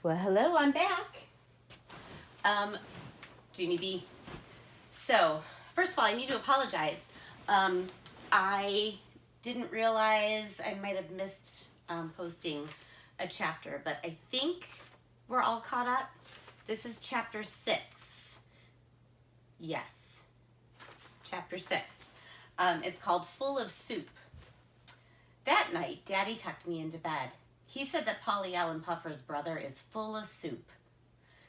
Well, hello, I'm back. Junie B. So, first of all, I need to apologize. I didn't realize I might have missed posting a chapter, but I think we're all caught up. This is chapter 6. Yes, chapter 6. It's called Full of Soup. That night, Daddy tucked me into bed. He said that Polly Ellen Puffer's brother is full of soup.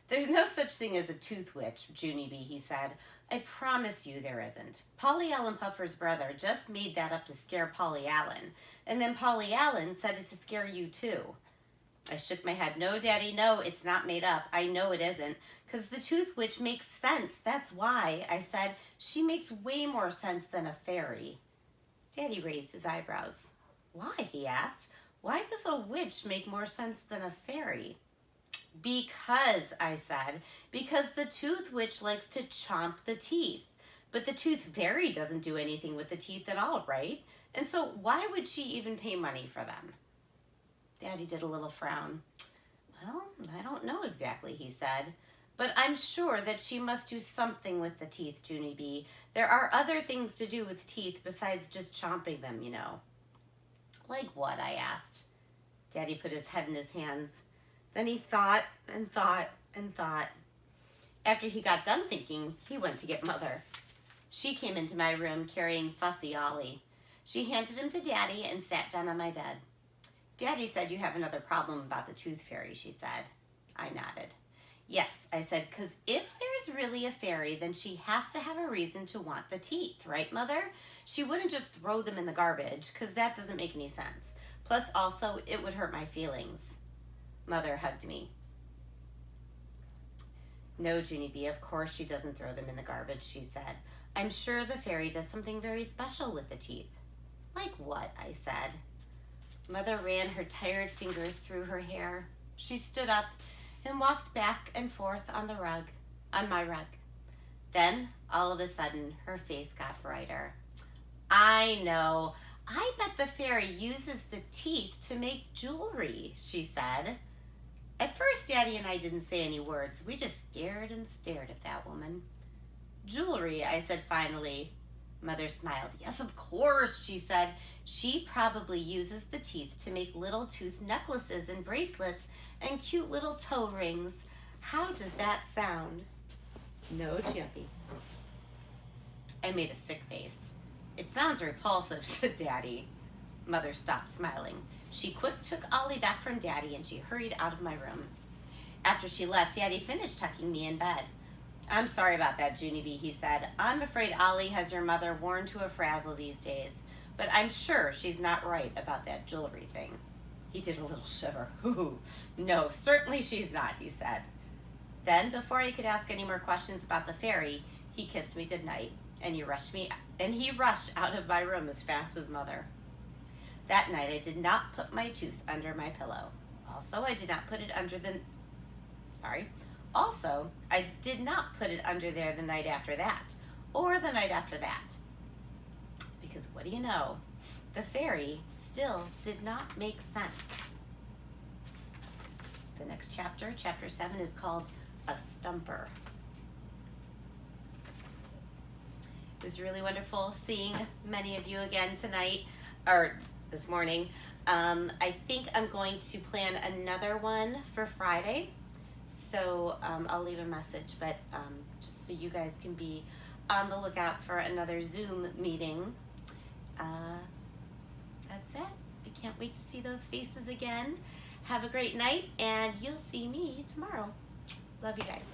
There's no such thing as a tooth witch, Junie B, he said. I promise you there isn't. Polly Ellen Puffer's brother just made that up to scare Polly Allen, and then Polly Allen said it to scare you too. I shook my head. No, Daddy, no, it's not made up. I know it isn't, because the tooth witch makes sense. That's why. I said, she makes way more sense than a fairy. Daddy raised his eyebrows. Why, he asked. Why does a witch make more sense than a fairy? Because, I said, because the tooth witch likes to chomp the teeth. But the tooth fairy doesn't do anything with the teeth at all, right? And so why would she even pay money for them? Daddy did a little frown. Well, I don't know exactly, he said. But I'm sure that she must do something with the teeth, Junie B. There are other things to do with teeth besides just chomping them, you know. Like what? I asked. Daddy put his head in his hands. Then he thought and thought and thought. After he got done thinking, he went to get Mother. She came into my room carrying Fussy Ollie. She handed him to Daddy and sat down on my bed. Daddy said you have another problem about the tooth fairy, she said. I nodded. Yes, I said, because if there's really a fairy, then she has to have a reason to want the teeth, right, Mother? She wouldn't just throw them in the garbage, because that doesn't make any sense. Plus, also, it would hurt my feelings. Mother hugged me. No, Junie B, of course she doesn't throw them in the garbage, she said. I'm sure the fairy does something very special with the teeth. Like what? I said. Mother ran her tired fingers through her hair. She stood up and walked back and forth on my rug. Then, all of a sudden, her face got brighter. I know. I bet the fairy uses the teeth to make jewelry, she said. At first, Daddy and I didn't say any words. We just stared and stared at that woman. Jewelry, I said finally. Mother smiled. Yes, of course, she said. She probably uses the teeth to make little tooth necklaces and bracelets and cute little toe rings. How does that sound? No, Jumpy. I made a sick face. It sounds repulsive, said Daddy. Mother stopped smiling. She quick took Ollie back from Daddy and she hurried out of my room. After she left, Daddy finished tucking me in bed. I'm sorry about that, Junie B, he said. I'm afraid Ollie has your mother worn to a frazzle these days, but I'm sure she's not right about that jewelry thing. He did a little shiver. Ooh, no, certainly she's not, he said. Then, before I could ask any more questions about the fairy, he kissed me goodnight, and he rushed out of my room as fast as Mother. That night, I did not put my tooth under my pillow. Also, I did not put it under there the night after that, or the night after that. Because what do you know? The fairy still did not make sense. The next chapter, chapter 7, is called A Stumper. It was really wonderful seeing many of you again tonight, or this morning. I think I'm going to plan another one for Friday. So I'll leave a message, but just so you guys can be on the lookout for another Zoom meeting. That's it. I can't wait to see those faces again. Have a great night, and you'll see me tomorrow. Love you guys.